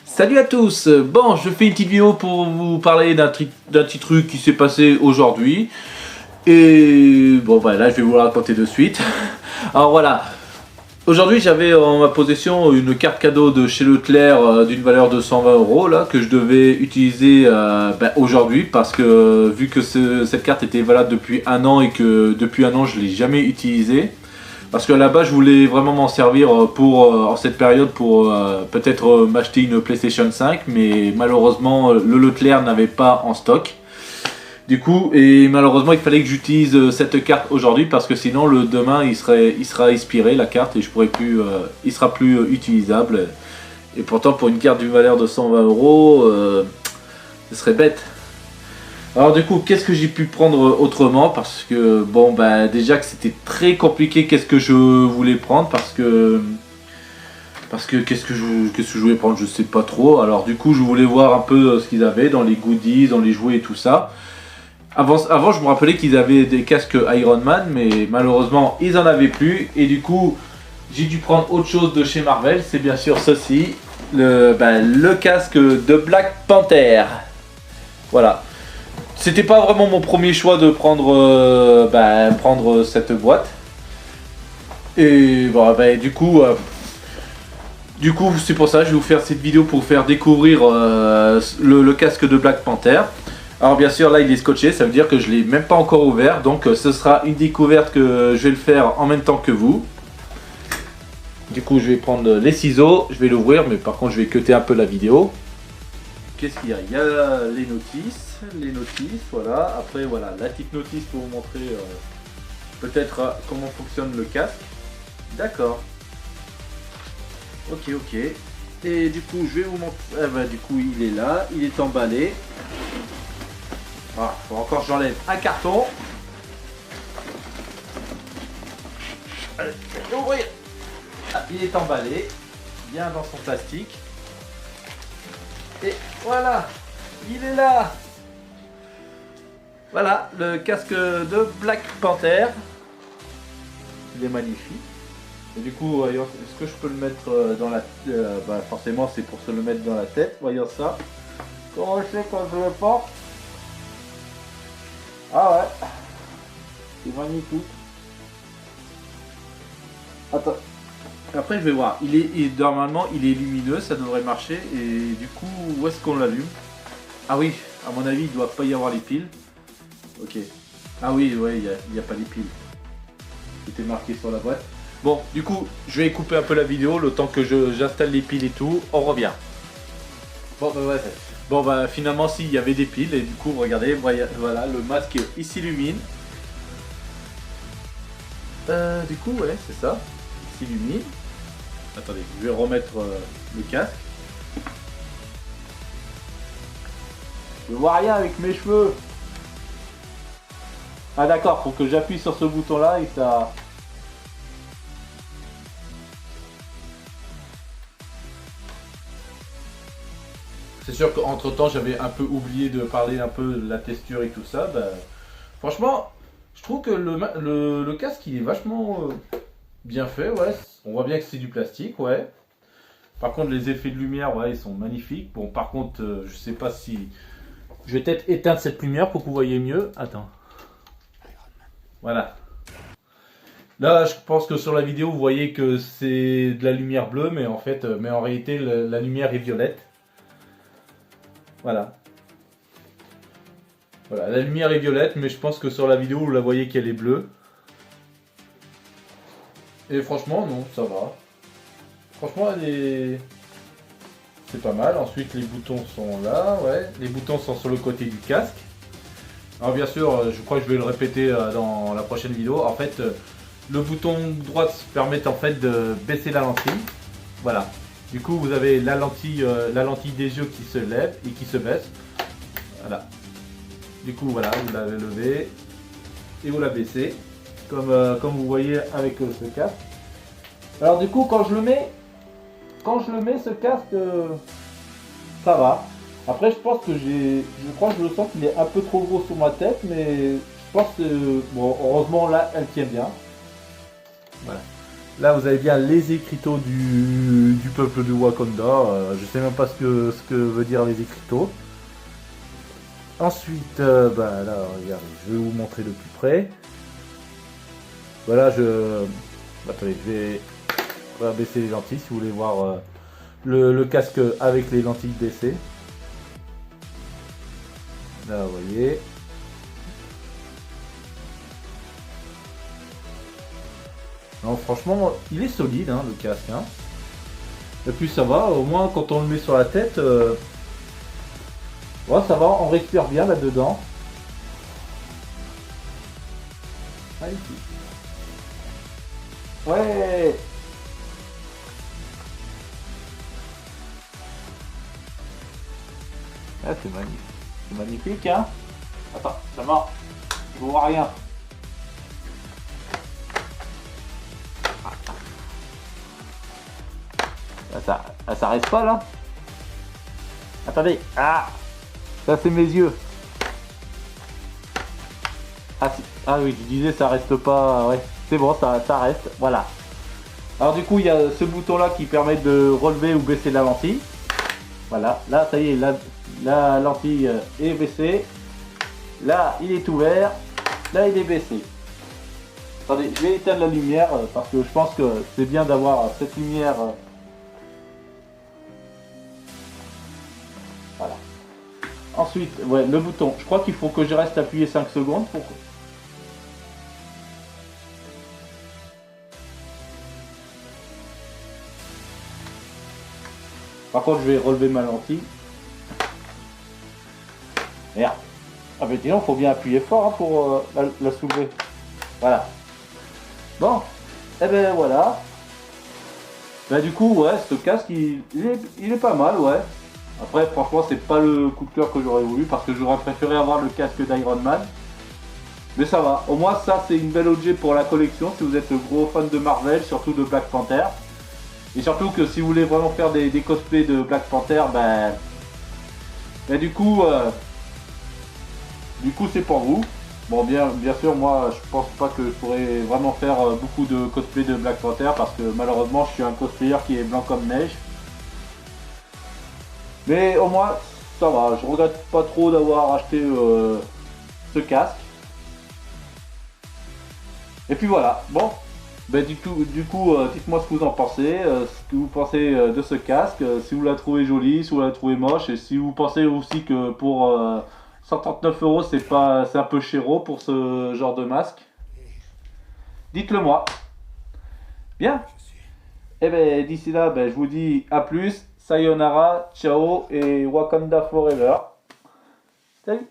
Salut à tous. Bon, je fais une petite vidéo pour vous parler d'un petit truc qui s'est passé aujourd'hui. Et bon, bah là je vais vous le raconter de suite. Alors voilà, aujourd'hui j'avais en ma possession une carte cadeau de chez Leclerc d'une valeur de 120 € là, que je devais utiliser aujourd'hui, parce que vu que cette carte était valable depuis un an et que depuis un an je ne l'ai jamais utilisée. Parce qu'à la base, je voulais vraiment m'en servir en cette période pour peut-être m'acheter une PlayStation 5, mais malheureusement, le Leclerc n'avait pas en stock. Du coup, et malheureusement, il fallait que j'utilise cette carte aujourd'hui, parce que sinon, le demain, il sera expiré, la carte, et je pourrais plus, il sera plus utilisable. Et pourtant, pour une carte d'une valeur de 120 €, ce serait bête. Alors du coup, qu'est-ce que j'ai pu prendre autrement? Parce que bon, bah déjà que c'était très compliqué, qu'est-ce que je voulais prendre, parce que qu'est-ce que je voulais prendre, je sais pas trop. Alors du coup, je voulais voir un peu ce qu'ils avaient dans les goodies, dans les jouets et tout ça. Avant je me rappelais qu'ils avaient des casques Iron Man, mais malheureusement ils en avaient plus, et du coup j'ai dû prendre autre chose de chez Marvel. C'est bien sûr ceci, le casque de Black Panther. Voilà. C'était pas vraiment mon premier choix de prendre, cette boîte. Et bon, du coup c'est pour ça que je vais vous faire cette vidéo pour vous faire découvrir le casque de Black Panther. Alors bien sûr là il est scotché, ça veut dire que je l'ai même pas encore ouvert, donc ce sera une découverte que je vais le faire en même temps que vous. Du coup je vais prendre les ciseaux, je vais l'ouvrir, mais par contre je vais cutter un peu la vidéo. Qu'est-ce qu'il y a? Il y a les notices, voilà. Après voilà, la petite notice pour vous montrer peut-être comment fonctionne le casque. D'accord. Ok. Et du coup, je vais vous montrer. Du coup, il est là, il est emballé. Ah, faut encore que j'enlève un carton. Allez, je vais ouvrir. Ah, il est emballé, bien dans son plastique. Et voilà, il est là. Voilà, le casque de Black Panther. Il est magnifique. Et du coup, est-ce que je peux le mettre dans la... forcément, c'est pour se le mettre dans la tête. Voyons ça. Comment je fais quand je le porte? Ah ouais. C'est magnifique. Attends. Après, je vais voir. Normalement, il est lumineux, ça devrait marcher. Et du coup, où est-ce qu'on l'allume? Ah oui, à mon avis, il ne doit pas y avoir les piles. Ok. Ah oui, ouais, il n'y a pas les piles. C'était marqué sur la boîte. Bon, du coup, je vais couper un peu la vidéo, le temps que j'installe les piles et tout. On revient. Bon, ouais. Bon, finalement, si, il y avait des piles. Et du coup, regardez, voilà, le masque, il s'illumine. Du coup, ouais, c'est ça. Il s'illumine. Attendez, je vais remettre le casque. Je vois rien avec mes cheveux. Ah d'accord, faut que j'appuie sur ce bouton là et ça... C'est sûr qu'entre temps j'avais un peu oublié de parler un peu de la texture et tout ça. Franchement, je trouve que le casque il est vachement bien fait, ouais. On voit bien que c'est du plastique, ouais. Par contre les effets de lumière, ouais, ils sont magnifiques. Bon, par contre, je sais pas si... Je vais peut-être éteindre cette lumière pour que vous voyez mieux. Attends. Voilà. Là, je pense que sur la vidéo, vous voyez que c'est de la lumière bleue, mais en réalité, la lumière est violette. Voilà. Voilà, la lumière est violette, mais je pense que sur la vidéo, vous la voyez qu'elle est bleue. Et franchement, non, ça va. Franchement, c'est pas mal. Ensuite, les boutons sont là, ouais. Les boutons sont sur le côté du casque. Alors bien sûr, je crois que je vais le répéter dans la prochaine vidéo. En fait, le bouton droit permet en fait de baisser la lentille. Voilà. Du coup, vous avez la lentille des yeux qui se lève et qui se baisse. Voilà. Du coup, voilà, vous l'avez levé et vous la baissez, comme vous voyez avec ce casque. Alors du coup, quand je le mets ce casque, ça va. Après, je pense que je crois que je le sens qu'il est un peu trop gros sur ma tête, mais je pense que, bon, heureusement là, elle tient bien. Voilà. Là, vous avez bien les écriteaux du peuple de Wakanda. Je sais même pas ce que veut dire les écriteaux. Ensuite, bah là, regardez, je vais vous montrer de plus près. Voilà, attendez, je vais baisser les lentilles si vous voulez voir le casque avec les lentilles baissées. Là, vous voyez. Non, franchement, il est solide, hein, le casque. Hein. Et puis ça va, au moins quand on le met sur la tête, ouais, ça va, on respire bien là-dedans. Allez, ouais. Ah, c'est magnifique. C'est magnifique, hein. Attends, d'abord, je vois rien. Ça reste pas là. Attendez. Ah, ça c'est mes yeux. Ah oui, je disais ça reste pas. Ouais, c'est bon, ça reste. Voilà. Alors du coup, il y a ce bouton là qui permet de relever ou baisser la lentille. Voilà. Là, ça y est, la lentille est baissée. Là, il est ouvert. Là, il est baissé. Attendez, je vais éteindre la lumière parce que je pense que c'est bien d'avoir cette lumière. Voilà. Ensuite, ouais, le bouton. Je crois qu'il faut que je reste appuyé 5 secondes pour. Par contre, je vais relever ma lentille. Merde. Ah mais disons, faut bien appuyer fort hein, pour la soulever. Voilà. Bon. Et ben voilà. Bah du coup, ouais, ce casque, il est pas mal, ouais. Après, franchement, c'est pas le coup de cœur que j'aurais voulu parce que j'aurais préféré avoir le casque d'Iron Man. Mais ça va. Au moins, ça, c'est une belle objet pour la collection si vous êtes gros fan de Marvel, surtout de Black Panther. Et surtout que si vous voulez vraiment faire des cosplays de Black Panther, ben du coup c'est pour vous. Bon, bien sûr, moi, je pense pas que je pourrais vraiment faire beaucoup de cosplay de Black Panther parce que malheureusement, je suis un cosplayer qui est blanc comme neige. Mais au moins, ça va. Je regrette pas trop d'avoir acheté ce casque. Et puis voilà. Bon. Ben, du coup, dites-moi ce que vous en pensez, ce que vous pensez de ce casque, si vous la trouvez jolie, si vous la trouvez moche, et si vous pensez aussi que pour 139 euros c'est un peu chéro pour ce genre de masque. Dites-le moi. Bien. Et ben d'ici là, ben, je vous dis à plus, sayonara, ciao et Wakanda forever. Salut.